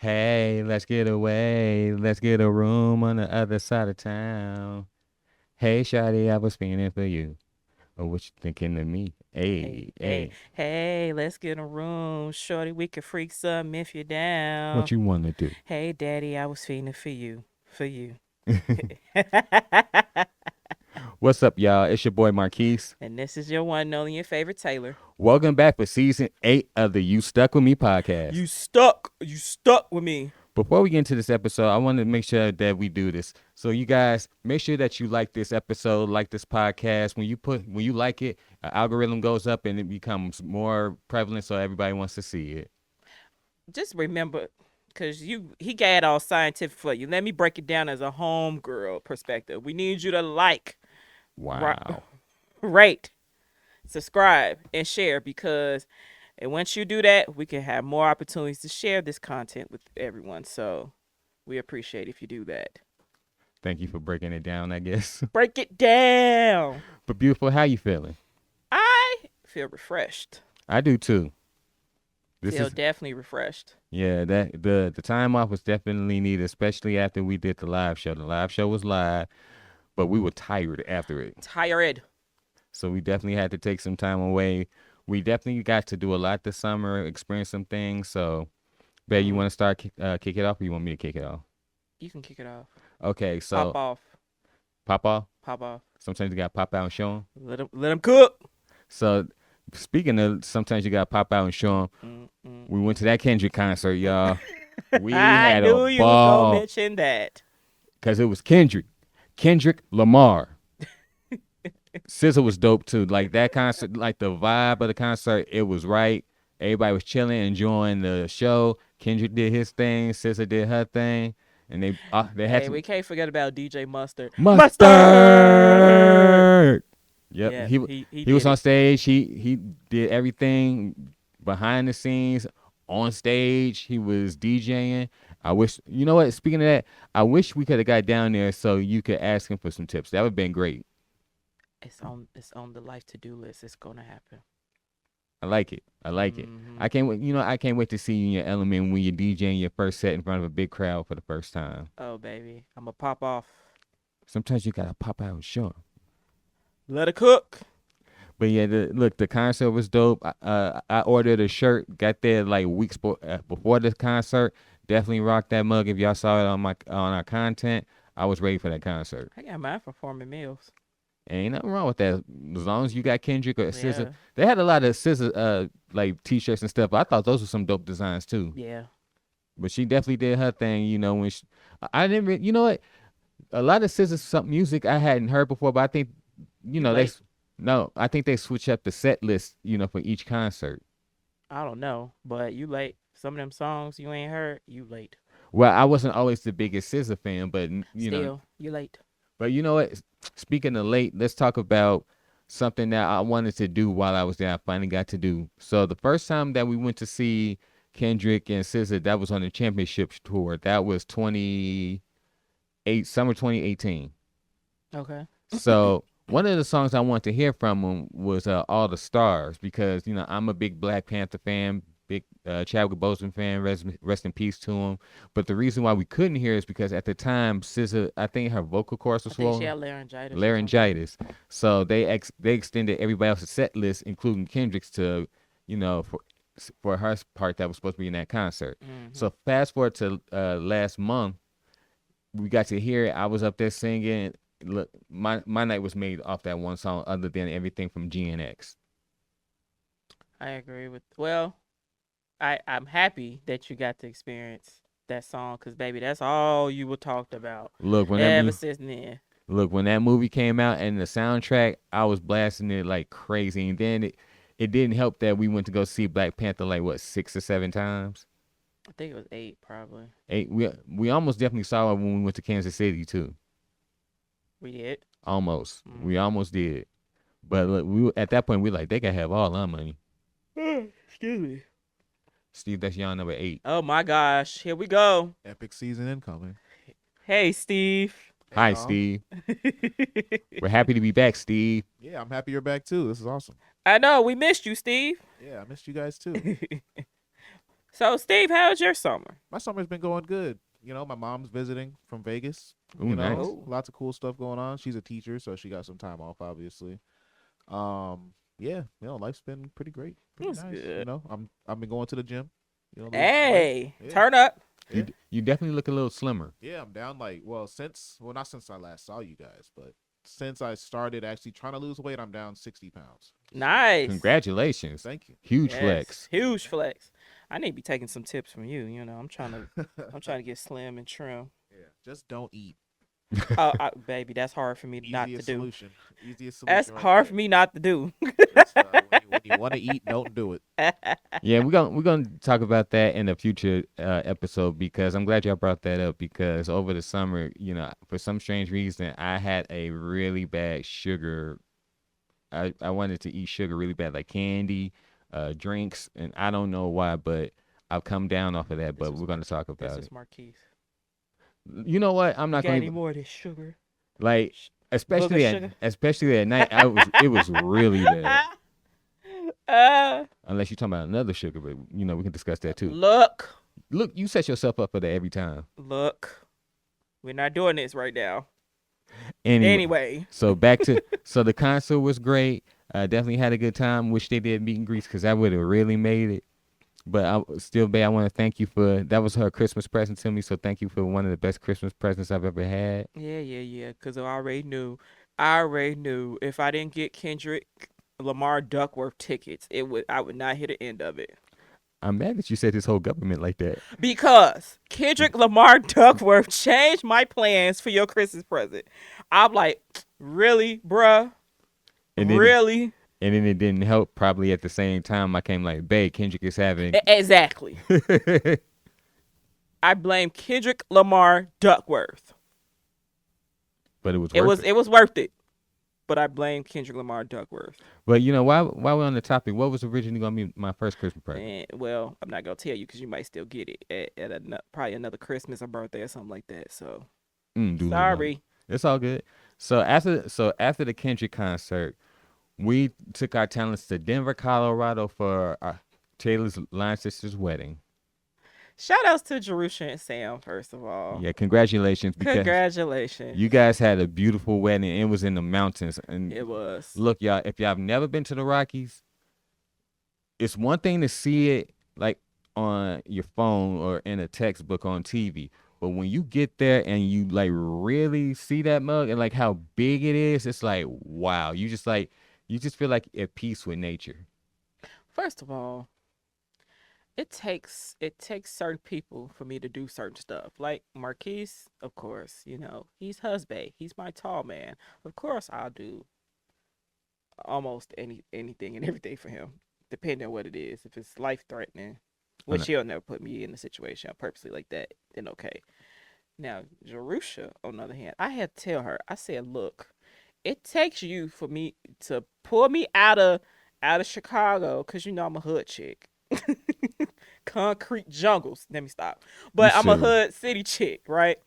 Hey, let's get away. Let's get a room on the other side of town. Hey, Shawty, I was feeling for you. Or what you thinking of me? Hey, Hey, hey, hey, hey, let's get in a room. Shorty, we can freak some if you're what down. you want to do? Hey, daddy, I was feeding for you. For you. What's up, y'all? It's your boy Marquise. And this is your one and only your favorite Taylor. Welcome back for season 8 of the You Stuck With Me podcast. You stuck. You stuck with me. Before we get into this episode, I want to make sure that we do this. So you guys, make sure that you like this episode, like this podcast. When you like it, an algorithm goes up and it becomes more prevalent, so everybody wants to see it. Just remember, because he got all scientific for you. Let me break it down as a homegirl perspective. We need you to like, Wow. rate, subscribe, and share because and once you do that, we can have more opportunities to share this content with everyone. So we appreciate if you do that. Thank you for breaking it down, I guess. Break it down. But beautiful, how you feeling? I feel refreshed. I do too. This Feel is definitely refreshed. yeah, that the time off was definitely needed, especially after we did the live show. The live show was live, but we were tired after it. Tired. So we definitely had to take some time away. We definitely got to do a lot this summer, experience some things. So, Bet, you Mm, want to start kick it off, or you want me to kick it off? you can kick it off. Okay, Pop so off. pop off. Pop off. Sometimes you got to pop out and show them. Let him cook. So, speaking of, sometimes you got to pop out and show them. Mm, mm, We went mm. to that Kendrick concert, y'all. We I had a knew you was gonna ball mention that. because it was Kendrick Lamar. SZA was dope too. Like that concert, like the vibe of the concert, it was right. Everybody was chilling, enjoying the show. Kendrick did his thing, SZA did her thing, and they had Hey, some we can't forget about DJ Mustard. Mustard. mustard. Yep, Yeah, he he was did on it. stage. He did everything behind the scenes, on stage. He was DJing. I wish you know what. Speaking of that, I wish we could have got down there so you could ask him for some tips. That would have been great. It's on the life to do list. It's gonna happen. I like it. I like it. Hmm. I can't wait. You know, I can't wait to see you in your element when you're DJing your first set in front of a big crowd for the first time. Oh baby, I'ma pop off. Sometimes you gotta pop out and show 'em. Let it cook. But yeah, look, the concert was dope. I ordered a shirt, got there like weeks before the concert. Definitely rocked that mug. If y'all saw it on our content, I was ready for that concert. I got mine from Foreman Mills. Ain't nothing wrong with that. As long as you got Kendrick or SZA, Yeah, they had a lot of SZA like t-shirts and stuff. I thought those were some dope designs too. yeah. But she definitely did her thing. You know when I didn't. You know what? A lot of SZA some music I hadn't heard before, but I think you You know late? no, I think they switch up the set list. You know for each concert. I don't know, but you late. Some of them songs you ain't heard, you late. Well, I wasn't always the biggest SZA fan, but you know, Still, you late. but you know what? Speaking of late, let's talk about something that I wanted to do while I was there. I finally got to do. So the first time that we went to see Kendrick and SZA, that was on the championship tour. That was summer 2018. Okay. So one of the songs I wanted to hear from him was "All the Stars" because you know I'm a big Black Panther fan, big Chadwick Boseman fan. Rest in peace to him. But the reason why we couldn't hear is because at the time SZA, I think her vocal cords I was think she swollen, had laryngitis or something. laryngitis. So they extended everybody else's set list, including Kendrick's, to you know for her part that was supposed to be in that concert. Hmm. So fast forward to last month, we got to hear it. I was up there singing. Look, my night was made off that one song, other than everything from GNX. I agree with. Well, I'm happy that you got to experience that song, cause baby, that's all you were talked about Look, when that ever mu- since then. look when that movie came out and the soundtrack, I was blasting it like crazy. And then it didn't help that we went to go see Black Panther like what 6 or 7 times. I think it was 8 probably. Eight, we almost definitely saw it when we went to Kansas City too. We did. Almost, Mm. we almost did. But look, at that point we like they can have all our money. Excuse me. Steve, that's y'all number 8. Oh my gosh, here we go. Epic season incoming. Hey, Steve. Hey, Hi, y'all. Steve. We're happy to be back, Steve. Yeah, I'm happy you're back too. This is awesome. I know we missed you, Steve. Yeah, I missed you guys too. So, Steve, how's your summer? My summer's been going good. You know, my mom's visiting from Vegas. Ooh, You know, nice. Ooh. lots of cool stuff going on. She's a teacher, so she got some time off, obviously. Yeah, life's been pretty great, pretty That's nice. You good. know, I've been going to the gym. Losing some weight. Hey, Yeah. turn up. Yeah. You definitely look a little slimmer. Yeah, I'm down not since I last saw you guys, but since I started actually trying to lose weight, I'm down 60 pounds. Nice. Congratulations. Thank you. Huge Yes, flex. Huge flex. I need to be taking some tips from you. You know, I'm trying to get slim and trim. Yeah, just don't eat. Oh, baby, that's hard for me not to Easiest do. solution. Easiest solution. That's right hard there. for me not to do. Just, when you want to eat, don't do it. Yeah, we're gonna talk about that in a future episode because I'm glad y'all brought that up because over the summer, for some strange reason, I had a really bad sugar. I wanted to eat sugar really bad, like candy, drinks, and I don't know why, but I've come down off of that. But This we're gonna talk This about is it. Marquise. You know what? I'm You not got gonna any more of this sugar? like, especially sugar? at night. It was really bad. Unless you're talking about another sugar, but we can discuss that too. Look, Look, you set yourself up for that every time. we're not doing this right now. Anyway, so so the concert was great. Definitely had a good time. Wish they did meet and greets because that would have really made it. But Bae, I want to thank you for that was her Christmas present to me. So thank you for one of the best Christmas presents I've ever had. Yeah. Because I already knew if I didn't get Kendrick Lamar Duckworth tickets, I would not hit the end of it. I'm mad that you said his whole government like that. Because Kendrick Lamar Duckworth changed my plans for your Christmas present. I'm like, really, bruh? And then, Really? And then it didn't help. Probably at the same time, I came like, babe, Kendrick is having. Exactly. I blame Kendrick Lamar Duckworth. But it was It worth was worth it. But I blame Kendrick Lamar Duckworth. But while we're on the topic, what was originally gonna be my first Christmas present? And, well, I'm not gonna tell you because you might still get it at probably another Christmas or birthday or something like that. So sorry. It's all good. So after the Kendrick concert, we took our talents to Denver, Colorado for Taylor's line sister's wedding. Shout outs to Jerusha and Sam, first of all. Yeah, congratulations. Because Congratulations. you guys had a beautiful wedding. It was in the mountains. And It was. look, y'all, if y'all have never been to the Rockies, it's one thing to see it like on your phone or in a textbook on TV. But when you get there and you like really see that mug and like how big it is, it's like, wow. You just feel like at peace with nature. First of all, it takes certain people for me to do certain stuff. Like Marquise, of course, he's husband. He's my tall man. Of course, I'll do almost anything and everything for him, depending on what it is. If it's life threatening, which he'll never put me in a situation purposely like that, then okay. Now, Jerusha, on the other hand, I had to tell her. I said, look, it takes you for me to pull me out of Chicago, because I'm a hood chick. Concrete jungles. Let me stop. But I'm a hood city chick, right?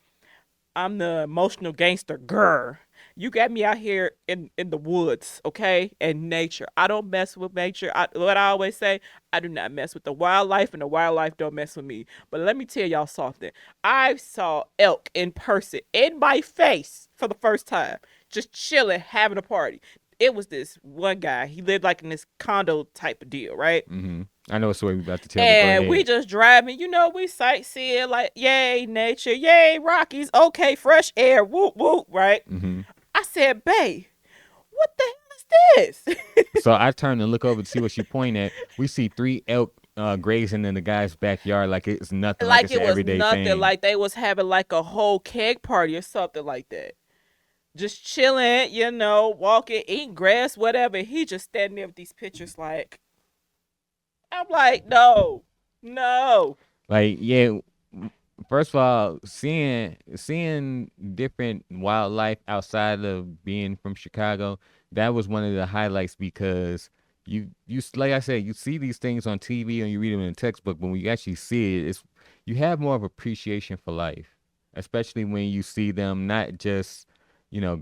I'm the emotional gangster girl. You got me out here in the woods, okay? And nature. I don't mess with nature. What I always say, I do not mess with the wildlife, and the wildlife don't mess with me. But let me tell y'all something. I saw elk in person, in my face, for the first time. Just chilling, having a party. It was this one guy. He lived like in this condo type of deal, right? Mm-hmm. I know it's what we're about to tell. And we just driving, we sightseeing, like, yay, nature, yay, Rockies, okay, fresh air, whoop, whoop, right? Mm-hmm. I said, babe, what the hell is this? So I turned and look over to see what she pointed at. We see 3 elk grazing in the guy's backyard like it's nothing. Like it's it an was everyday nothing, thing. like they was having like a whole keg party or something like that. Just chilling, walking, eating grass, whatever. He just standing there with these pictures like, I'm like, no. Like, yeah, first of all, seeing different wildlife outside of being from Chicago, that was one of the highlights because you like I said, you see these things on TV and you read them in a textbook, but when you actually see it, you have more of appreciation for life, especially when you see them not just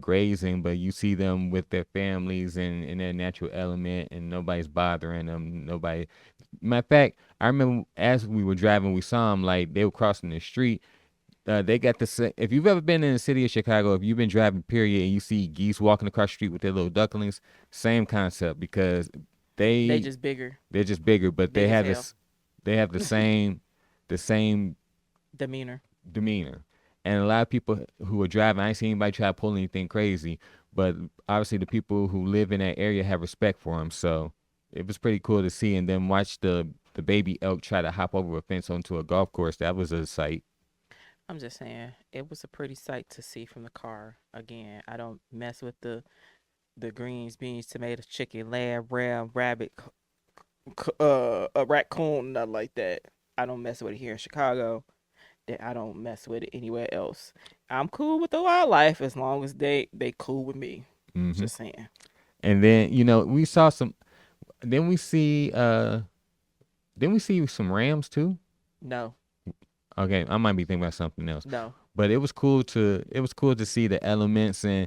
grazing, but you see them with their families and in their natural element, and nobody's bothering them. Matter of fact, I remember as we were driving, we saw them like they were crossing the street. They got the if you've ever been in the city of Chicago, if you've been driving, period, and you see geese walking across the street with their little ducklings, same concept because They they just bigger they're just bigger, but Big they as have hell. this they have the same demeanor. demeanor. And a lot of people who are driving, I ain't seen anybody try to pull anything crazy, but obviously the people who live in that area have respect for them. So it was pretty cool to see, and then watch the baby elk try to hop over a fence onto a golf course. That was a sight. I'm just saying, it was a pretty sight to see from the car. Again, I don't mess with the greens, beans, tomatoes, chicken, lamb, ram, rabbit, a raccoon, nothing like that. I don't mess with it here in Chicago. That I don't mess with it anywhere else. I'm cool with the wildlife as long as they cool with me. hmm Just saying. And then we saw some. Then we see some rams too. No, Okay, I might be thinking about something else, no. but it was cool to see the elements and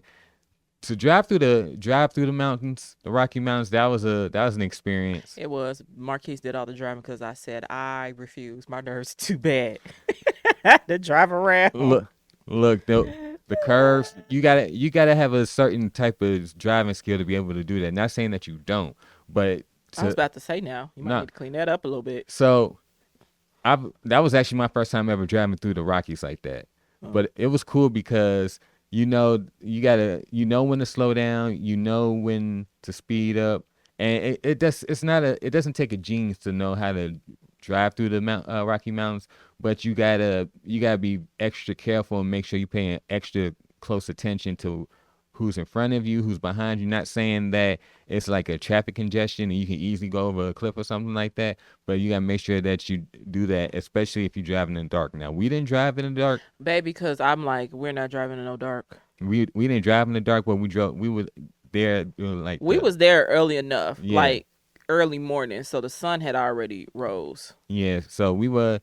to drive through the mountains, the Rocky Mountains. That was an experience. It was. Marquise did all the driving because I said I refuse. My nerves too bad to drive around. Look, the curves. You gotta have a certain type of driving skill to be able to do that. Not saying that you don't, but I was to about to say now. You might Nah. need to clean that up a little bit. so that was actually my first time ever driving through the Rockies like that. Oh. But it was cool because you know when to slow down, you know when to speed up, and it doesn't take a genius to know how to drive through the Rocky Mountains, but you gotta be extra careful and make sure you're paying extra close attention to who's in front of you, who's behind you. Not saying that it's like a traffic congestion and you can easily go over a cliff or something like that, but you gotta make sure that you do that, especially if you're driving in the dark. Now, we didn't drive in the dark. Baby, because I'm like, we're not driving in no dark. We didn't drive in the dark, but we were there like We was there early enough, Yeah. like early morning, so the sun had already rose. yeah. So we were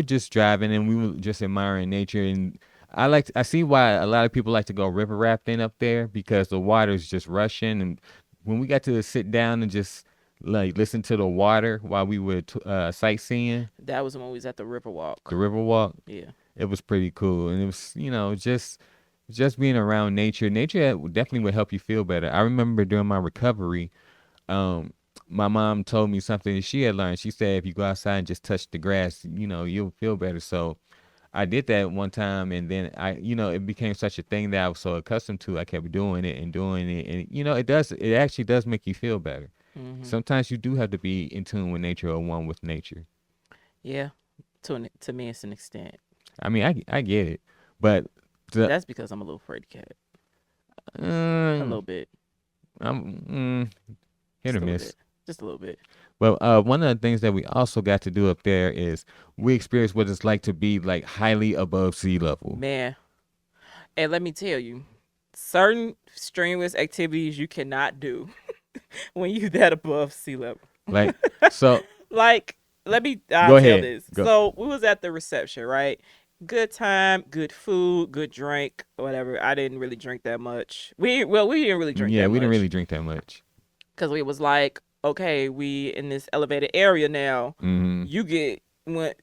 just driving and we were just admiring nature, and I see why a lot of people like to go river rafting up there because the water's just rushing, and when we got to sit down and just like listen to the water while we were sightseeing That was when we was at the Riverwalk. the river walk, Yeah. it was pretty cool, and it was just being around nature. Nature definitely would help you feel better. I remember during my recovery, my mom told me something that she had learned. She said if you go outside and just touch the grass, you'll feel better. So I did that one time, and then it became such a thing that I was so accustomed to. I kept doing it, and it actually does make you feel better. Hmm. Sometimes you do have to be in tune with nature or one with nature. Yeah. To me, it's an extent. I mean, I get it, but the, That's because I'm a little afraid cat. A uh, little bit. I'm hit Just or a little miss. bit. Just a little bit. Well, one of the things that we also got to do up there is we experienced what it's like to be like highly above sea level. Man. And let me tell you, certain strenuous activities you cannot do when you that above sea level. Like, so Like, I'll Go tell ahead. this. Go. So we was at the reception, right? Good time, good food, good drink, whatever. I didn't really drink that much. We didn't really drink yeah, that we didn't much. really drink that much. Because we was like, okay, we in this elevated area now. hmm You get when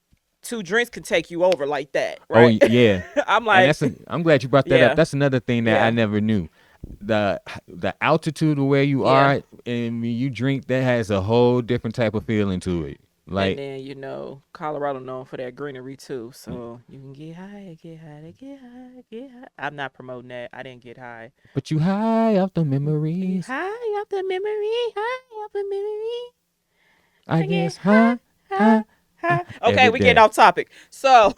2 drinks can take you over like that, Oh right? yeah, I'm and like, I'm glad you brought that Yeah. up. That's another thing that I Yeah. never knew. The altitude of where you Yeah. are and when you drink, that has a whole different type of feeling to it. and Like, then Colorado known for that greenery too, so you can get high, get high, get high, get high. I'm not promoting that. I didn't get high. but you high off the memories. High off the memory, high off the memory. I get guess high. High. Okay, Every we getting day. off topic. So,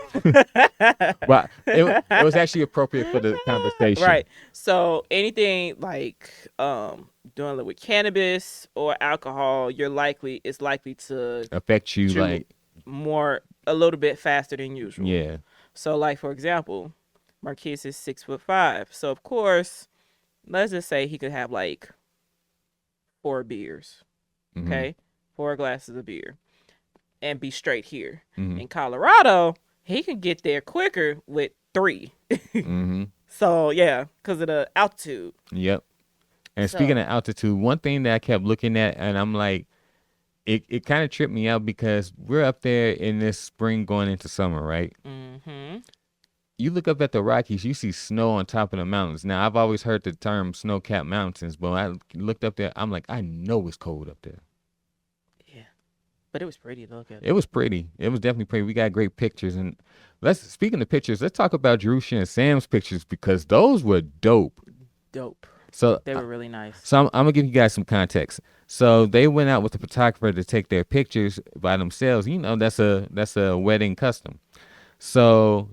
Well, it was actually appropriate for the conversation. right. So anything like doing with cannabis or alcohol, it's likely to Affect you True. like, a little bit faster than usual. yeah. So, like for example, Marquise is 6'5", so of course, let's just say he could have like 4 beers, Mhm, okay, 4 glasses of beer, and be straight here. mhm, In Colorado, he can get there quicker with 3. mhm. So yeah, because of the altitude. Yep. And So- speaking of altitude, one thing that I kept looking at, and I'm like, it kind of tripped me out because we're up there in this spring going into summer, right? Mm-hmm. You look up at the Rockies, you see snow on top of the mountains. Now, I've always heard the term snow-capped mountains, but when I looked up there, I'm like, I know it's cold up there. Yeah. But it was pretty to look at. It was pretty. It was definitely pretty. We got great pictures. And speaking of pictures, let's talk about Jerusha and Sam's pictures because those were dope. Dope. So They were really nice. So I'm gonna give you guys some context. So they went out with the photographer to take their pictures by themselves. You know, that's a wedding custom. So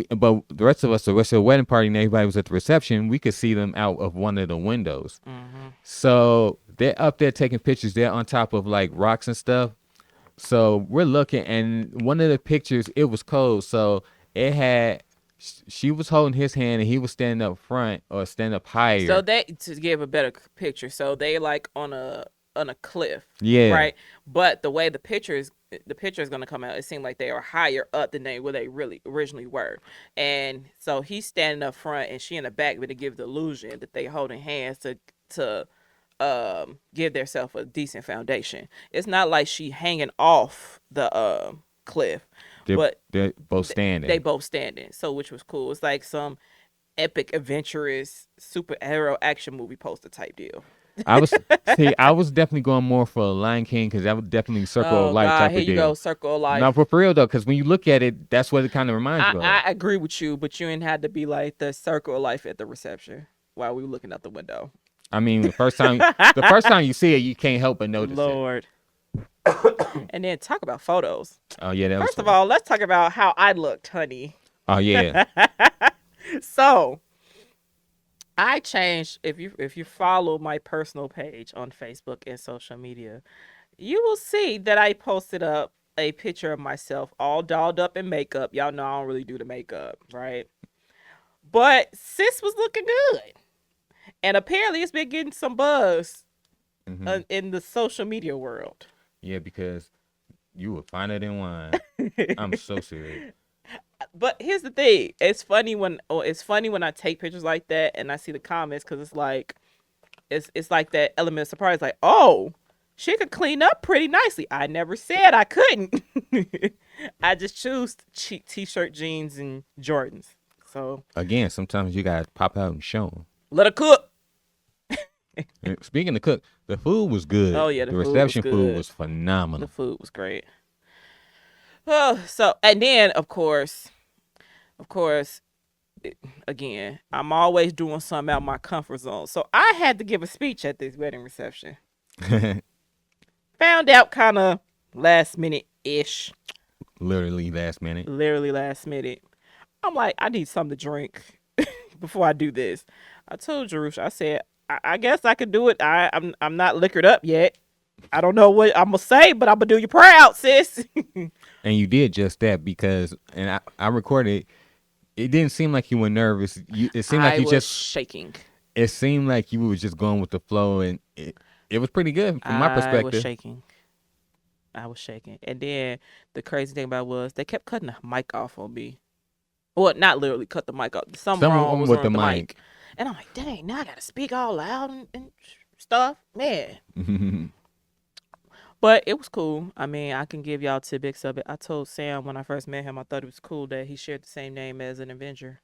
but the rest of the wedding party and everybody was at the reception. We could see them out of one of the windows. Mm-hmm. So they're up there taking pictures. They're on top of like rocks and stuff. So we're looking, and one of the pictures, it was cold. So it had. She was holding his hand and he was standing up front or stand up higher. So they, to give a better picture, so they like on a cliff, Yeah. right? But the way the picture is going to come out, it seemed like they are higher up than where they really originally were. And so he's standing up front and she in the back, but to give the illusion that they holding hands to give themselves a decent foundation. It's not like she hanging off the cliff. They're both standing. They both standing. So which was cool. It's like some epic, adventurous superhero action movie poster type deal. I was definitely going more for a Lion King because that was definitely Circle of Life type here of deal. you go, Circle of Life. No, for real though, because when you look at it, that's what it kind of reminds you of. I agree with you, but you ain't had to be like the Circle of Life at the reception while we were looking out the window. I mean, the first time you see it, you can't help but notice Lord. And then talk about photos. Oh yeah, that First was of all, let's talk about how I looked, honey. Oh yeah. So I changed. If you follow my personal page on Facebook and social media, you will see that I posted up a picture of myself all dolled up in makeup. Y'all know I don't really do the makeup, right? But sis was looking good, and apparently it's been getting some buzz in the social media world. Yeah, because you were finer than wine. I'm so serious. But here's the thing: it's funny when I take pictures like that and I see the comments because it's like that element of surprise, like, oh, she could clean up pretty nicely. I never said I couldn't. I just choose t-shirt, jeans, and Jordans. So again, sometimes you gotta pop out and show them. Let her cook. Speaking of cook, the food was good. Oh yeah, the reception food was phenomenal. The food was great. Oh, so and then of course, again, I'm always doing something out of my comfort zone. So I had to give a speech at this wedding reception. Found out kind of last minute-ish. Literally last minute. I'm like, I need something to drink before I do this. I told Jerusha, I said, I guess I could do it. I'm not liquored up yet. I don't know what I'm gonna say, but I'm gonna do you proud, sis. And you did just that because, and I recorded. It didn't seem like you were nervous. It seemed like you was just shaking. It seemed like you were just going with the flow, and it was pretty good from my perspective. I was shaking, and then the crazy thing about it was they kept cutting the mic off on me. Well, not literally cut the mic off. Something wrong was with the mic. And I'm like, dang, now I gotta speak all loud and stuff, man. But it was cool. I mean, I can give y'all tidbits of it. I told Sam when I first met him, I thought it was cool that he shared the same name as an Avenger.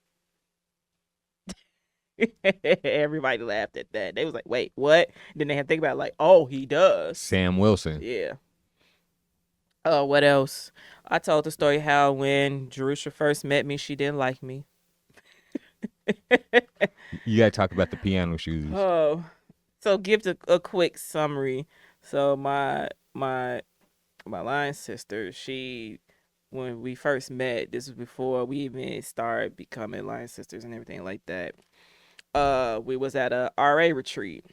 Everybody laughed at that. They was like, wait, what? Then they had to think about it, like, oh, he does. Sam Wilson. Yeah. What else? I told the story how when Jerusha first met me, she didn't like me. You gotta talk about the piano shoes. Oh, so give a quick summary. So my line sister, when we first met, this was before we even started becoming line sisters and everything like that. We was at a RA retreat,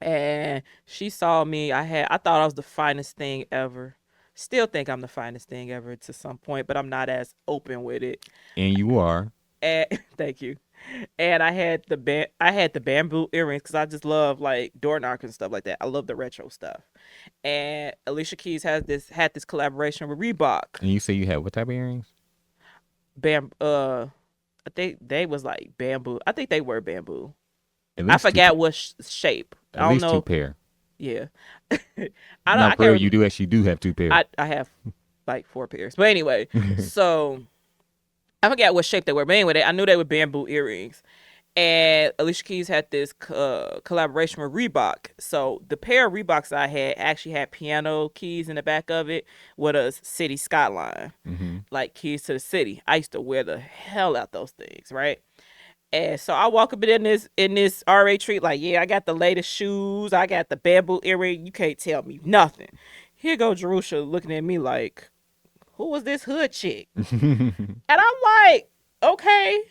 and she saw me. I thought I was the finest thing ever. Still think I'm the finest thing ever to some point, but I'm not as open with it. And you are. And thank you. And I had the bamboo earrings because I just love like door knockers and stuff like that. I love the retro stuff. And Alicia Keys had this collaboration with Reebok. And you say you had what type of earrings? I think they was like bamboo. I think they were bamboo. I forgot what shape. At least 2 pair. Yeah. Not I for real. can't. You do actually do have 2 pairs. I have like 4 pairs, but anyway. So I forgot what shape they were, but anyway, I knew they were bamboo earrings. And Alicia Keys had this collaboration with Reebok. So the pair of Reeboks I had actually had piano keys in the back of it with a city skyline, hmm like keys to the city. I used to wear the hell out those things, right? And so I walk up in this RA treat like, yeah, I got the latest shoes, I got the bamboo earring. You can't tell me nothing. Here go Jerusha looking at me like, who was this hood chick? And I'm like, okay,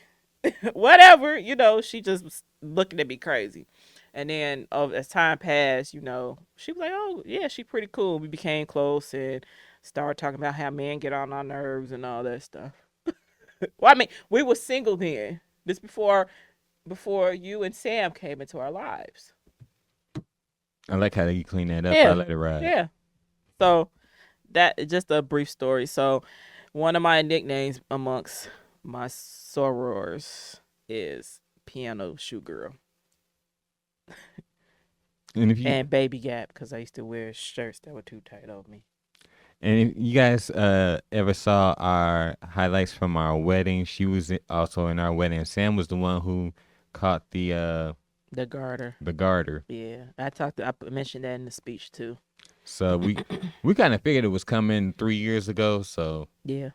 whatever, she just was looking at me crazy. And then as time passed, she was like, oh, yeah, she pretty cool. We became close and started talking about how men get on our nerves and all that stuff. Well, I mean, we were single then. This before you and Sam came into our lives. I like how you clean that up. Yeah. I let it ride. Yeah. So that just a brief story. So one of my nicknames amongst my sorors is Piano Shoe Girl And if you and Baby Gap because I used to wear shirts that were too tight on me. and if you guys ever saw our highlights from our wedding, she was also in our wedding. Sam was the one who caught The garter. the garter. Yeah. I mentioned that in the speech too. So we kind of figured it was coming 3 years ago. So Yeah.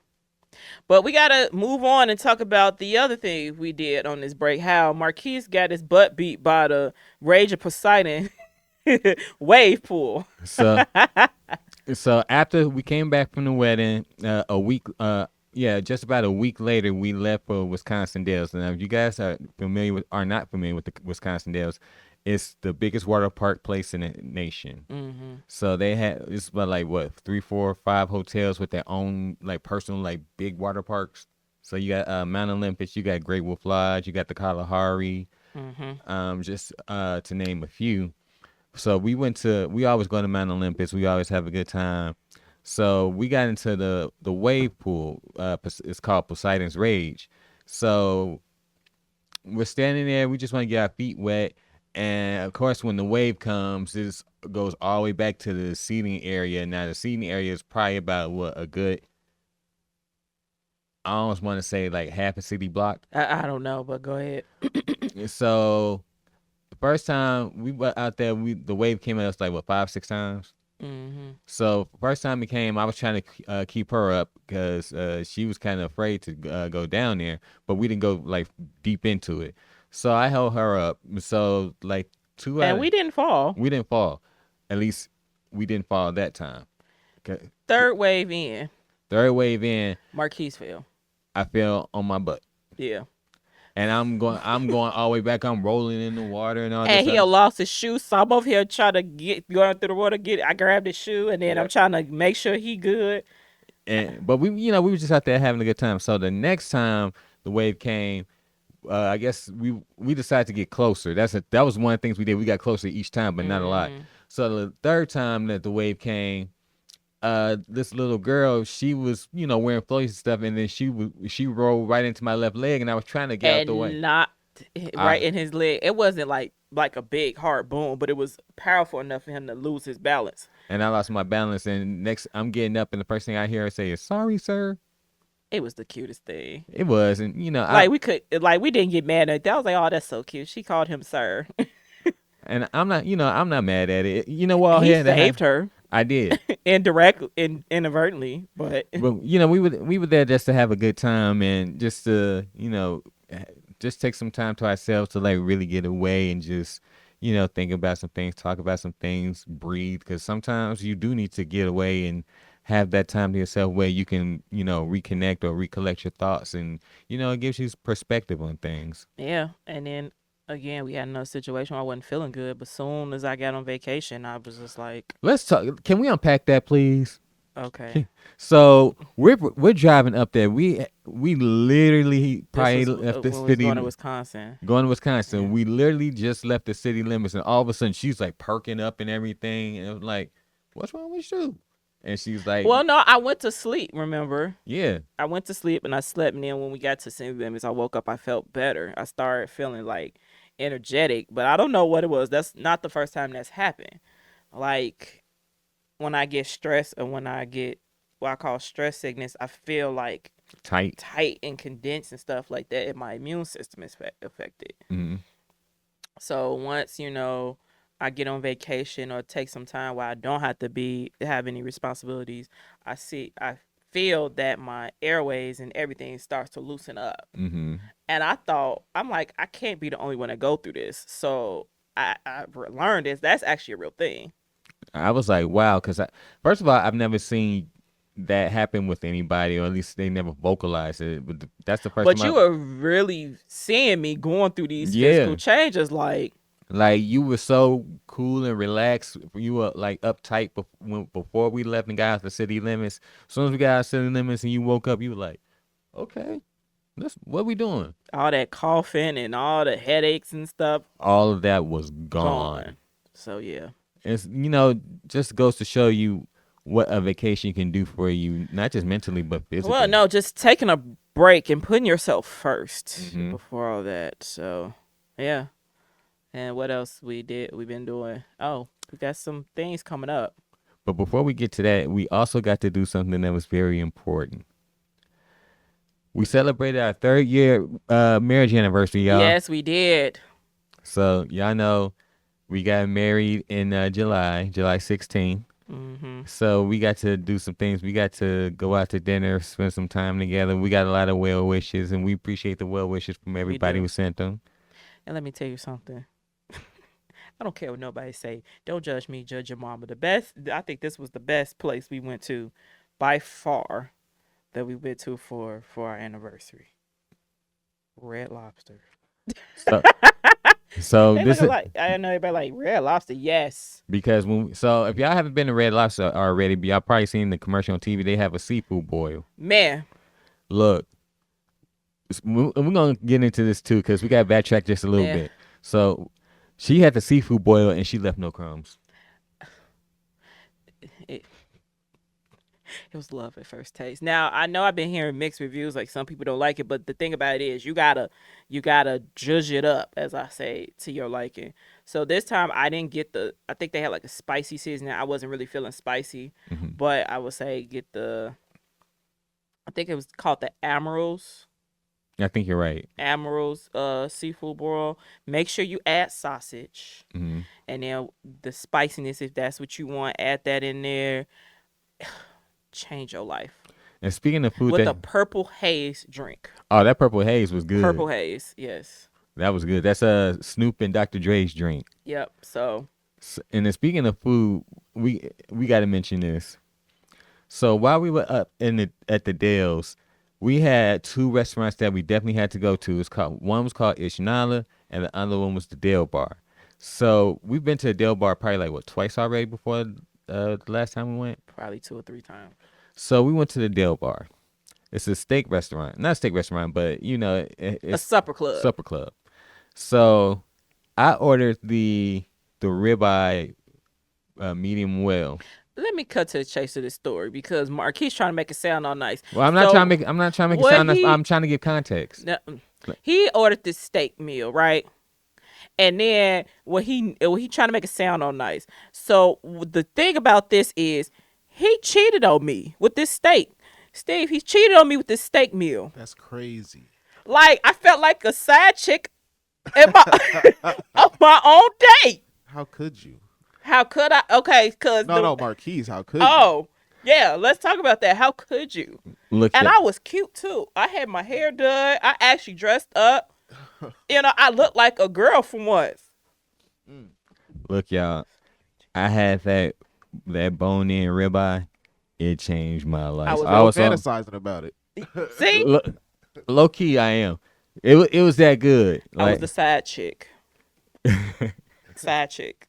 But we got to move on and talk about the other thing we did on this break. How Marquise got his butt beat by the Rage of Poseidon wave pool. so so after we came back from the wedding, a week just about a week later, we left for Wisconsin Dells. Now, if you guys are not familiar with the Wisconsin Dells, it's the biggest water park place in the nation. Mm-hmm. So it's about like what 3, 4, 5 hotels with their own like personal like big water parks. So you got Mount Olympus, you got Great Wolf Lodge, you got the Kalahari, Mm-hmm. just to name a few. So we always go to Mount Olympus. We always have a good time. So we got into the wave pool. It's called Poseidon's Rage. So we're standing there. We just want to get our feet wet. And of course, when the wave comes, this goes all the way back to the seating area. Now, the seating area is probably about a good, I almost want to say like half a city block. I don't know, but go ahead. So the first time we went out there, the wave came at us like what 5, 6 times. Mm-hmm. So first time it came, I was trying to keep her up because she was kind of afraid to go down there, but we didn't go like deep into it. So I held her up. So like And we didn't fall. we didn't fall. At least we didn't fall that time. Okay. Third wave in, Third wave in, Marquise fell. I fell on my butt. Yeah. And I'm going all the way back. I'm rolling in the water and all And this. he had lost his shoe, so I'm over here trying to going through the water. I grabbed his shoe, and then I'm trying to make sure he good. But we were just out there having a good time. So the next time the wave came, I guess we decided to get closer. That was one of the things we did. We got closer each time, but not a lot. So the third time that the wave came, this little girl, she was wearing floaties and stuff, and then she rolled right into my left leg, and I was trying to get out the way. And knocked right in his leg. It wasn't like a big hard boom, but it was powerful enough for him to lose his balance. And I lost my balance, and next I'm getting up, and the first thing I hear her say is, "Sorry, sir." It was the cutest thing. It was, and we didn't get mad at that. I was like, oh, that's so cute. She called him sir. and I'm not mad at it. You know what? He saved her. I did. Inadvertently, but we were there just to have a good time and just to just take some time to ourselves to like really get away and just think about some things, talk about some things, breathe, because sometimes you do need to get away and have that time to yourself where you can reconnect or recollect your thoughts, and it gives you perspective on things. Yeah. And then again, we had another situation where I wasn't feeling good, but soon as I got on vacation, I was just like, Let's talk. Can we unpack that, please? okay. So we're driving up there. We literally probably left the city. Going to Wisconsin. Going to Wisconsin. Yeah. We literally just left the city limits, and all of a sudden she's like perking up and everything, and I'm like, "What's wrong with you?" And she's like, well, no, I went to sleep. Remember? Yeah. I went to sleep and I slept, and then when we got to city limits, I woke up. I felt better. I started feeling like energetic, but I don't know what it was. That's not the first time that's happened. Like when I get stressed and when I get what I call stress sickness, I feel like Tight. tight and condensed and stuff like that, and my immune system is affected. Mm-hmm. So once I get on vacation or take some time where I don't have to have any responsibilities, I feel that my airways and everything starts to loosen up. Mm-hmm. And I'm like, I can't be the only one to go through this. So I learned that's actually a real thing. I was like, wow, because first of all, I've never seen that happen with anybody, or at least they never vocalized it. But that's the first But time. you were really seeing me going through these Yeah. physical changes, like Like you were so cool and relaxed. You were like uptight before we left and got out the city limits. As soon as we got out the city limits and you woke up, you were like, okay, what we doing? all that coughing and all the headaches and stuff All of that was gone. gone. So yeah. It's just goes to show you what a vacation can do for you, not just mentally but physically. Well, no, just taking a break and putting yourself 1st Mhm. before all that. So, yeah. And what else we've been doing? Oh, we got some things coming up. But before we get to that, we also got to do something that was very important. We celebrated our 3rd year marriage anniversary, y'all. Yes, we did. So y'all know we got married in July 16th. Mm-hmm. So we got to do some things. We got to go out to dinner, spend some time together. We got a lot of well wishes, and we appreciate the well wishes from everybody do. who sent them. And let me tell you something. I don't care what nobody say. Don't judge me, judge your mama. I think this was the best place we went to by far that we went to for our anniversary. Red Lobster. So They this looking is like, I know everybody like Red Lobster. Yes. because if y'all haven't been to Red Lobster already, y'all probably seen the commercial on TV. They have a seafood boil. Man. Look, we're gonna get into this too because we got to backtrack just a little Yeah. bit. So she had the seafood boil and she left no crumbs. It was love at first taste. Now I know I've been hearing mixed reviews, like some people don't like it, but the thing about it is you gotta judge it up, as I say, to your liking. So this time I didn't get I think they had like a spicy seasoning. I wasn't really feeling spicy, Mhm. but I would say I think it was called the Amarils I think you're right. seafood boil. Make sure you add sausage, Hmm. and then the spiciness, if that's what you want, add that in there. Change your life. And speaking of food, With a purple haze drink. that purple haze was good. Purple haze, yes. That was good. That's Snoop and Dr. Dre's drink. Yep. So And then speaking of food, we got to mention this. So while we were up at the Dells, we had 2 restaurants that we definitely had to go to. One was called Ishnala, and the other one was the Del Bar. So we've been to the Del Bar probably like twice already before the last time we went. probably 2 or 3 times. So we went to the Del Bar. It's a steak restaurant, not a steak restaurant, but A it's supper club. supper club. So I ordered the ribeye medium well. Let me cut to the chase of this story because Marquis trying to make it sound all nice. Well, I'm not So, trying to make it what sound nice. he- I'm trying to give context. Now, he ordered this steak meal, right? And then when he trying to make it sound all nice. So the thing about this is he cheated on me with this steak. Steve, he cheated on me with this steak meal. That's crazy. Like I felt like a side chick at on my own date. How could you? How could I? Okay, cause No, Marquise. How could you? Oh, yeah. Let's talk about that. How could you? Look, And y'all- I was cute too. I had my hair done. I actually dressed up. I looked like a girl for once. look, y'all. I had that bone-in ribeye. It changed my life. I was I was on- fantasizing about it. See, low key, I am. It was that good. I was Like, the side chick. Side chick.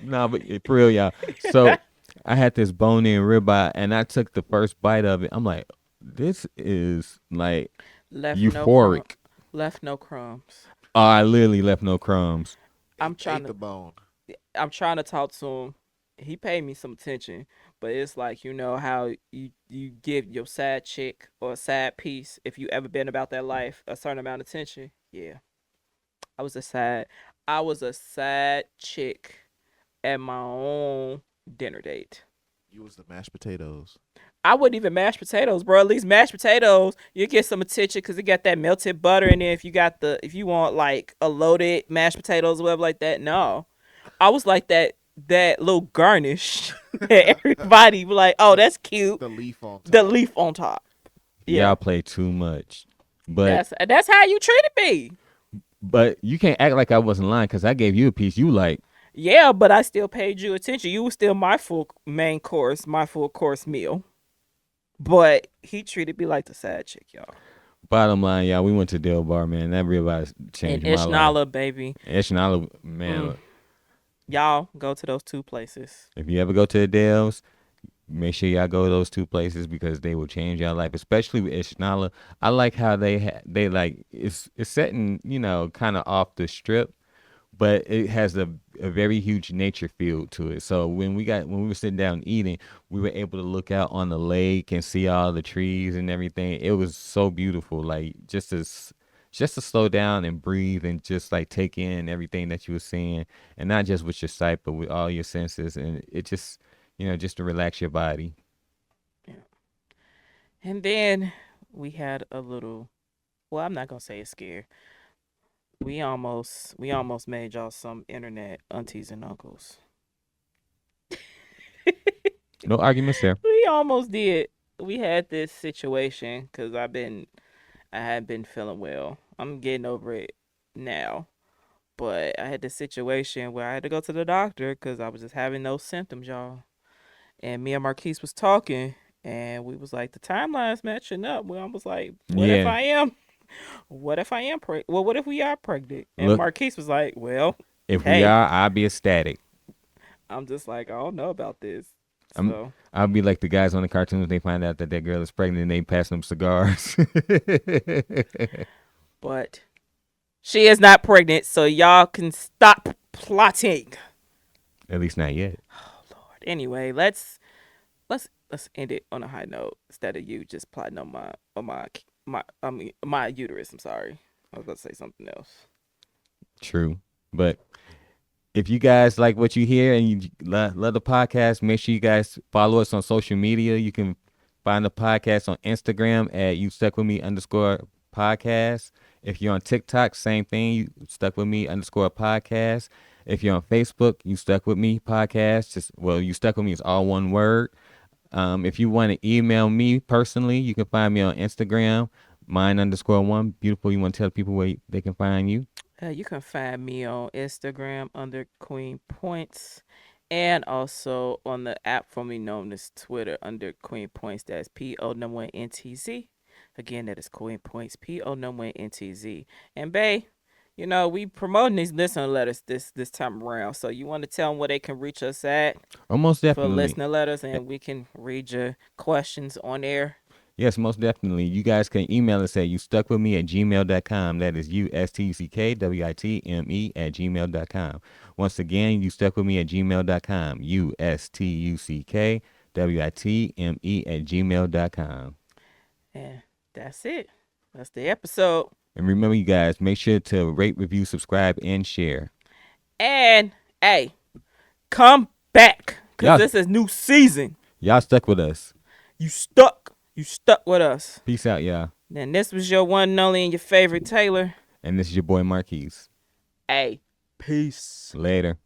no, but for real, y'all. So I had this bone-in ribeye, and I took the first bite of it. I'm like, this is like Left euphoric. left no crumbs. Oh, I literally left no crumbs. I'm Ate trying the to. bone. I'm trying to talk to him. He paid me some attention, but it's like how you give your side chick or side piece, if you ever been about that life, a certain amount of attention. Yeah, I was a side chick at my own dinner date. You was the mashed potatoes. I wouldn't even mash potatoes, bro. At least mashed potatoes, you get some attention because it got that melted butter. And then if you want like a loaded mashed potatoes, or whatever like that, no. I was like that little garnish. Everybody be like, oh, that's cute. The leaf on top. The leaf on top. Yeah, Y'all play too much. But that's how you treated me. you can't act like I wasn't lying because I gave you a piece you like. Yeah, but I still paid you attention. You was still my full main course, my full course meal. But he treated me like the side chick, y'all. Bottom line, y'all, we went to Del Bar, man. That really changed And my life. Ishnala, baby. Ishnala, man. Y'all go to those two places. If you ever go to the Dells, make sure y'all go to those two places because they will change your life, especially with Ishnala. I like how they like it's setting, kind of off the strip, but it has a very huge nature feel to it. So when we were sitting down eating, we were able to look out on the lake and see all the trees and everything. It was so beautiful, like just to slow down and breathe and just like take in everything that you were seeing, and not just with your sight but with all your senses, and it just just to relax your body. Yeah. And then we had a little, well, I'm not gonna say it's scare. We almost made y'all some internet aunties and uncles. No arguments there. We almost did. We had this situation because I had been feeling well. I'm getting over it now. But I had this situation where I had to go to the doctor because I was just having those symptoms, y'all. And me and Marquise was talking, and we was like, the timeline's matching up. Well, I was like, what if Yeah. I am? What if I am pregnant? Well, what if we are pregnant? And Look- Marquise was like, well, If Hey. we are, I'll be ecstatic. I'm just like, I don't know about this. I'm- So I'll be like the guys on the cartoons. They find out that girl is pregnant and they passing them cigars. but she is not pregnant, so y'all can stop plotting. At least not yet. Oh Lord. Anyway, let's end it on a high note instead of you just plotting on my uterus. I'm sorry. I was about to say something else. True. But if you guys like what you hear and you love the podcast, make sure you guys follow us on social media. You can find the podcast on Instagram at YouStuckWithMe_podcast. If you're on TikTok, same thing, You Stuck With Me _podcast. If you're on Facebook, You Stuck With Me podcast. You Stuck With Me is all one word. If you want to email me personally, you can find me on Instagram, mine_1. Beautiful. You want to tell people where they can find you? You can find me on Instagram under Queen Points, and also on the app formerly known as Twitter under Queen Points. That's PO1NTZ. Again, that is Queen Points, PO1NTZ. And bae, we promoting these listener letters this time around. So you want to tell them where they can reach us at Most for definitely. listener letters, and we can read your questions on air. Yes, most definitely. You guys can email us at youstuckwithme@gmail.com. That is USTUCKWITME@gmail.com. Once again, youstuckwithme@gmail.com. USTUCKWITME@gmail.com. And that's it. That's the episode. And remember, you guys, make sure to rate, review, subscribe, and share. And hey, come back, because Yeah. this is new season. Y'all stuck with us. You stuck with us. Peace out, y'all. And this was your one and only and your favorite Taylor. And this is your boy Marquise. Hey, peace. Later.